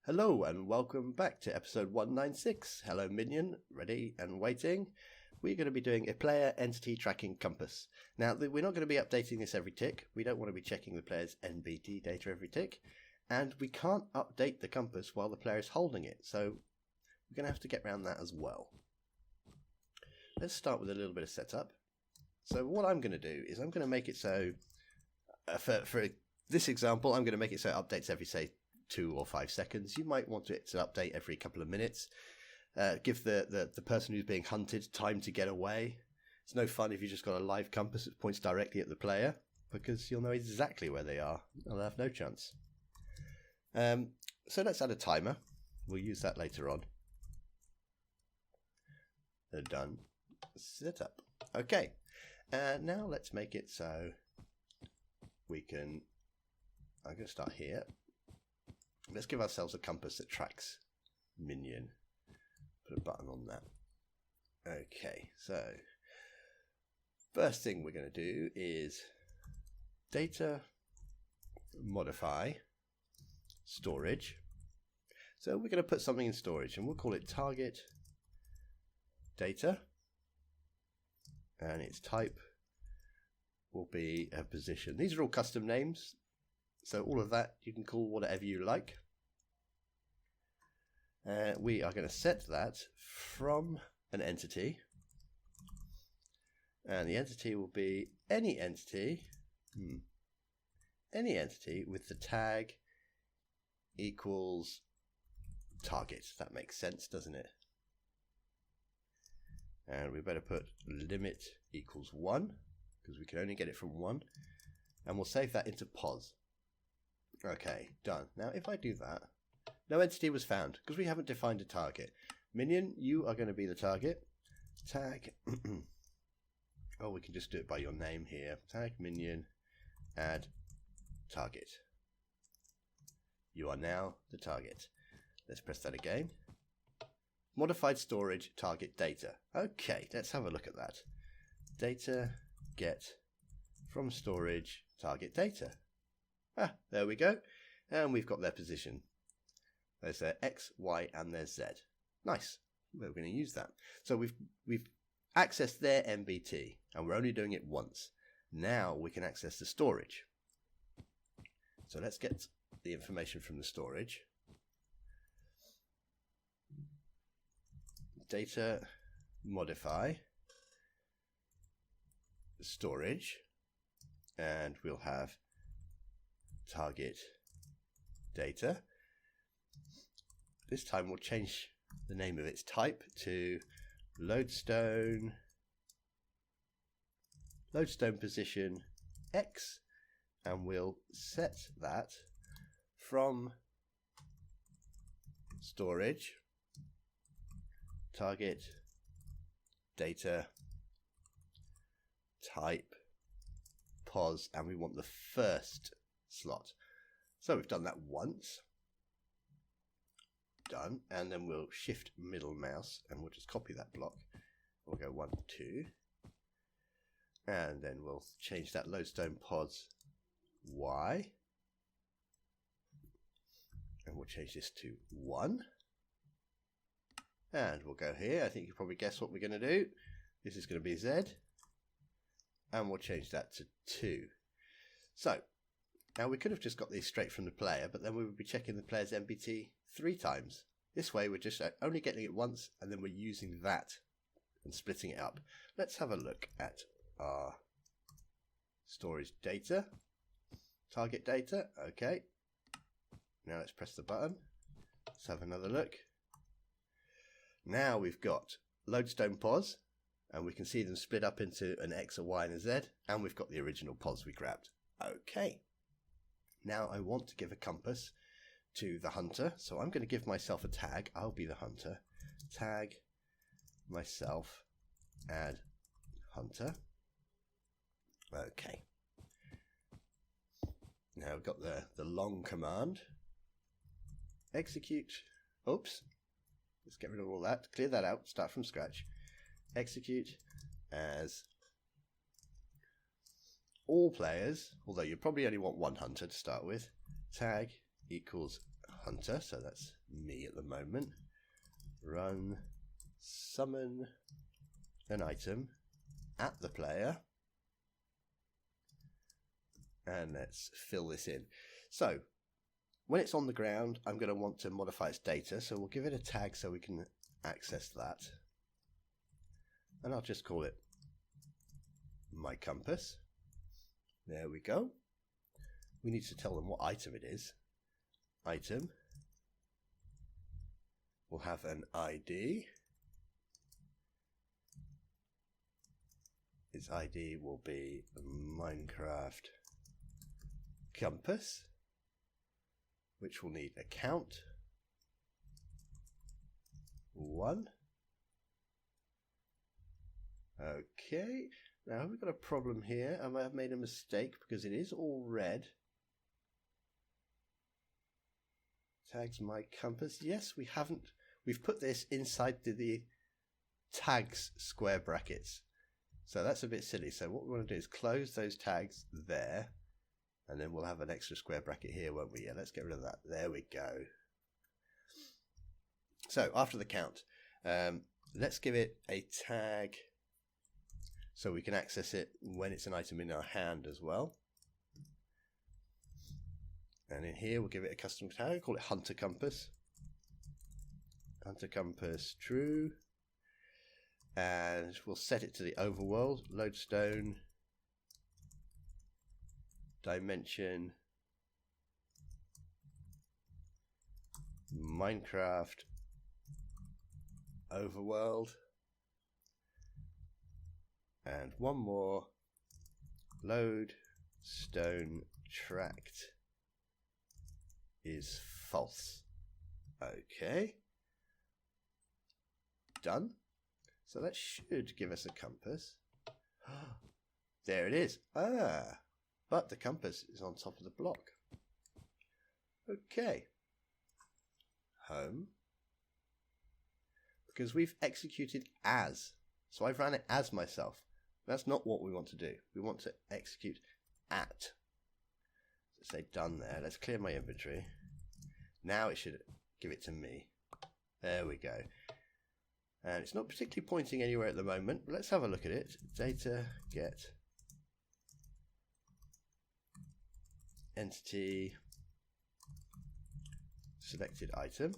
Hello and welcome back to episode 196. Hello minion, ready and waiting. We're going to be doing a player entity tracking compass. Now we're not going to be updating this every tick. We don't want to be checking the player's NBT data every tick. And we can't update the compass while the player is holding it. So we're going to have to get around that as well. Let's start with a little bit of setup. So what I'm going to do is I'm going to make it so, for this example, I'm going to make it so it updates every, say, 2 or 5 seconds. You might want it to update every couple of minutes. Give the person who's being hunted time to get away. It's no fun if you just got a live compass that points directly at the player, because you'll know exactly where they are. They'll have no chance. So let's add a timer. We'll use that later on. Done. Set up. Okay. Now let's make it so we can... I'm going to start here. Let's give ourselves a compass that tracks minion. Put a button on that. Okay, so first thing we're going to do is data modify storage. So we're going to put something in storage and we'll call it target data. And its type will be a position. These are all custom names. So all of that you can call whatever you like. We are going to set that from an entity. And the entity will be any entity. Any entity with the tag equals target. That makes sense, doesn't it? And we better put limit equals 1, because we can only get it from 1. And we'll save that into POS. Okay, done. Now if I do that, no entity was found because we haven't defined a target. Minion, you are going to be the target. Tag, oh, we can just do it by your name here. Tag minion, add target. You are now the target. Let's press that again. Modified storage target data. Okay, let's have a look at that. Data get from storage target data. There we go. And we've got their position. There's their X, Y, and their Z. Nice. We're going to use that. So we've accessed their MBT, and we're only doing it once. Now we can access the storage. So let's get the information from the storage. Data modify storage, and we'll have target data. This time we'll change the name of its type to lodestone position X, and we'll set that from storage target data type POS, and we want the first slot. So we've done that once. Done. And then we'll shift middle mouse and we'll just copy that block. We'll go 1, 2. And then we'll change that lodestone POS Y. And we'll change this to 1. And we'll go here. I think you probably guessed what we're going to do. This is going to be Z. And we'll change that to 2. So now we could have just got these straight from the player, but then we would be checking the player's MBT 3 times. This way we're just only getting it once, and then we're using that and splitting it up. Let's have a look at our storage data. Target data, okay. Now let's press the button. Let's have another look. Now we've got lodestone POS, and we can see them split up into an X, a Y, and a Z, and we've got the original POS we grabbed. Okay. Now I want to give a compass to the hunter, so I'm going to give myself a tag. I'll be the hunter. Tag myself, add hunter. Okay. Now we've got the long command. Execute. Oops. Let's get rid of all that. Clear that out. Start from scratch. Execute as all players, although you probably only want one hunter to start with. Tag equals hunter, so that's me at the moment. Run summon an item at the player. And let's fill this in. So when it's on the ground, I'm going to want to modify its data. So we'll give it a tag so we can access that. And I'll just call it myCompass. There we go. We need to tell them what item it is. Item will have an ID. Its ID will be Minecraft Compass, which will need a count 1. Okay, now we've got a problem here. I might have made a mistake because it is all red. Tags myCompass. Yes, we haven't. We've put this inside the tags square brackets. So that's a bit silly. So what we want to do is close those tags there. And then we'll have an extra square bracket here, won't we? Yeah, let's get rid of that. There we go. So after the count, let's give it a tag so we can access it when it's an item in our hand as well. And in here, we'll give it a custom tag, call it hunterCompass. HunterCompass true. And we'll set it to the overworld, lodestone dimension Minecraft overworld, and one more, lodestone tract is false. Okay, done. So that should give us a compass. There it is. But the compass is on top of the block. Okay. Home. Because we've executed as. So I've ran it as myself. That's not what we want to do. We want to execute at. Let's say done there. Let's clear my inventory. Now it should give it to me. There we go. And it's not particularly pointing anywhere at the moment, but let's have a look at it. Data get entity selected item.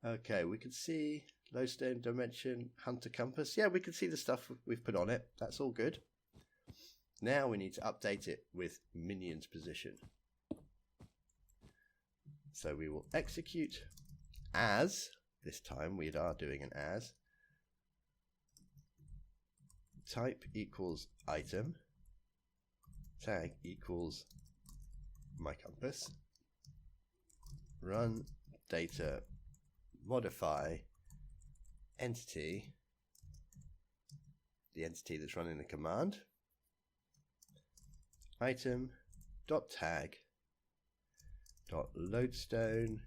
Okay, we can see lodestone dimension hunterCompass. Yeah, we can see the stuff we've put on it. That's all good. Now we need to update it with minion's position. So we will execute as. This time we are doing an as. Type equals item. Tag equals myCompass. Run data modify entity. The entity that's running the command. Item dot tag dot lodestone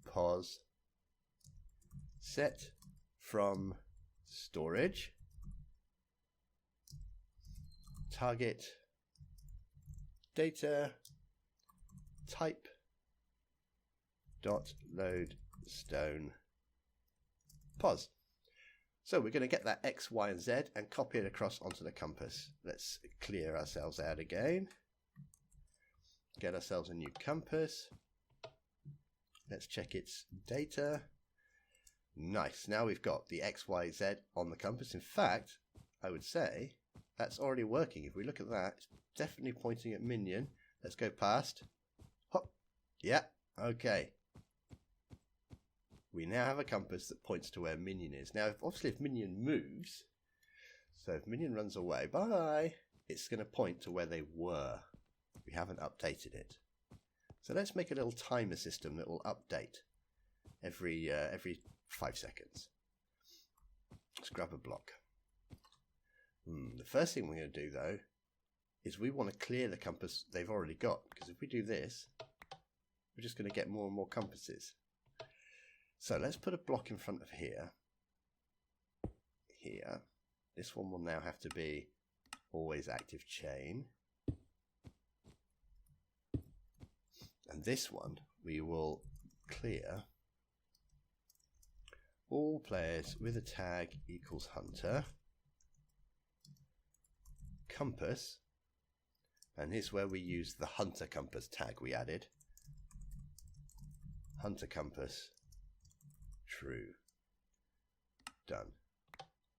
pos set from storage target data type dot lodestone pos. So we're going to get that X, Y, and Z and copy it across onto the compass. Let's clear ourselves out again. Get ourselves a new compass. Let's check its data. Nice. Now we've got the X, Y, Z on the compass. In fact, I would say that's already working. If we look at that, it's definitely pointing at minion. Let's go past. Hop. Yeah. Okay. We now have a compass that points to where minion is. Now, obviously, if minion moves, so if minion runs away, bye, it's going to point to where they were. We haven't updated it. So let's make a little timer system that will update every 5 seconds. Let's grab a block. The first thing we're going to do, though, is we want to clear the compass they've already got. Because if we do this, we're just going to get more and more compasses. So let's put a block in front of here. Here. This one will now have to be always active chain. And this one, we will clear all players with a tag equals hunter, compass, and here's where we use the hunterCompass tag we added. hunterCompass true. Done.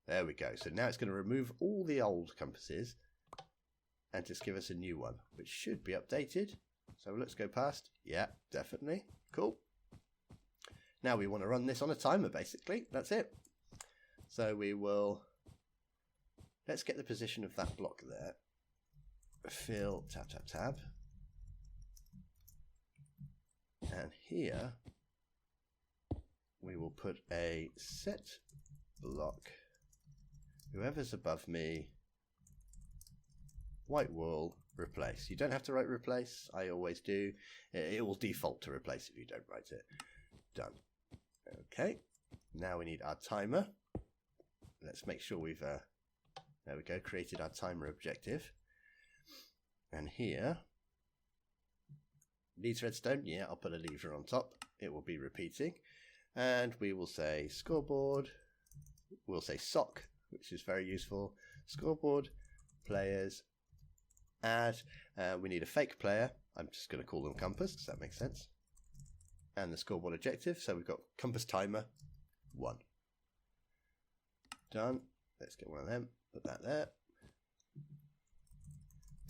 There we go. So now it's going to remove all the old compasses and just give us a new one, which should be updated. So let's go past. Yeah, definitely. Cool. Now we want to run this on a timer, basically. That's it. So we will, let's get the position of that block there. Fill, tab, tab, tab. And here we will put a set block. Whoever's above me, white wool, replace. You don't have to write replace. I always do. It will default to replace if you don't write it. Done. Okay. Now we need our timer. Let's make sure we've, there we go, created our timer objective. And here, needs redstone. Yeah, I'll put a lever on top. It will be repeating. And we will say scoreboard. We'll say sock, which is very useful. Scoreboard, players, add. We need a fake player. I'm just going to call them compass because that makes sense. And the scoreboard objective. So we've got compass timer 1. Done. Let's get one of them. Put that there.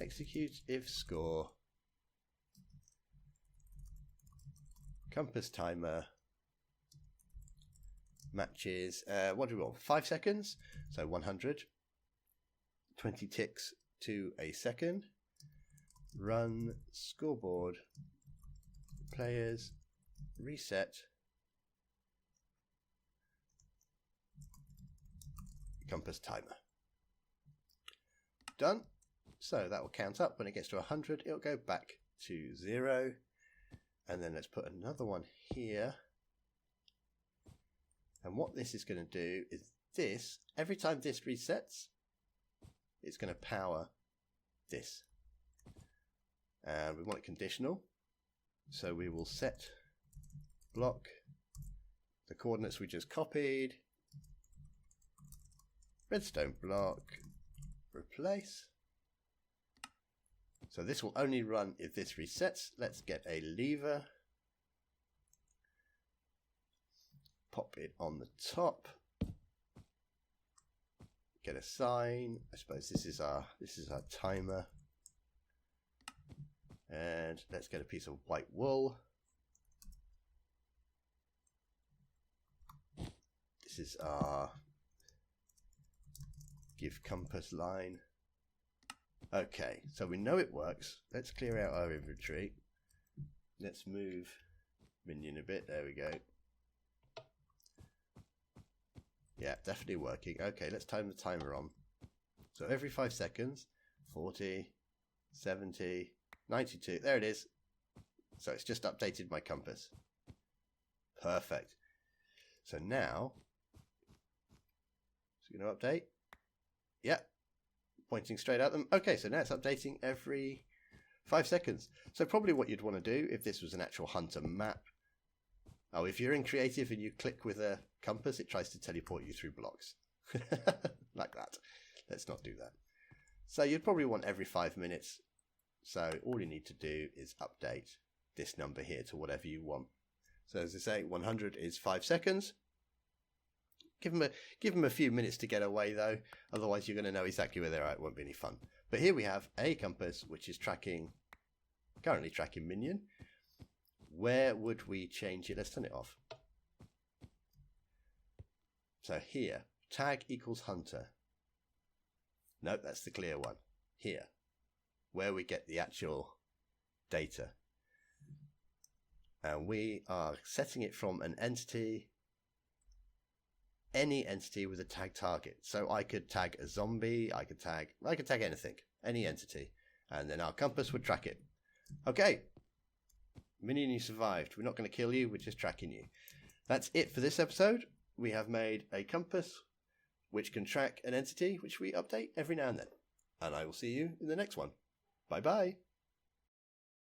Execute if score. Compass timer matches. What do we want? 5 seconds. So 100. 20 ticks to a second. Run scoreboard. Players. Reset. Compass timer. Done. So that will count up. When it gets to 100, it'll go back to 0. And then let's put another one here. And what this is going to do is this, every time this resets, it's going to power this. And we want it conditional. So we will set block, the coordinates we just copied, redstone block, replace. So this will only run if this resets. Let's get a lever. Pop it on the top. Get a sign. I suppose this is our timer. And let's get a piece of white wool. This is our give compass line. Okay, so we know it works. Let's clear out our inventory. Let's move minion a bit. There we go. Yeah, definitely working. Okay, let's time the timer on. So every 5 seconds, 40, 70, 92. There it is. So it's just updated my compass. Perfect. So now, it's going to update. Yeah. Pointing straight at them. Okay, so now it's updating every 5 seconds. So probably what you'd want to do if this was an actual hunter map. Oh, if you're in creative and you click with a compass, it tries to teleport you through blocks. Like that. Let's not do that. So you'd probably want every 5 minutes. So all you need to do is update this number here to whatever you want. So as I say, 100 is 5 seconds. Give them a few minutes to get away though, otherwise you're going to know exactly where they are. It won't be any fun. But here we have a compass which is currently tracking minion. Where would we change it? Let's turn it off. So here, tag equals hunter. Nope, that's the clear one. Here, where we get the actual data. And we are setting it from an entity, any entity with a tag target. So I could tag a zombie, I could tag anything, any entity, and then our compass would track it. Okay, minion, you survived. We're not going to kill you, we're just tracking you. That's it for this episode. We have made a compass which can track an entity which we update every now and then. And I will see you in the next one. Bye bye.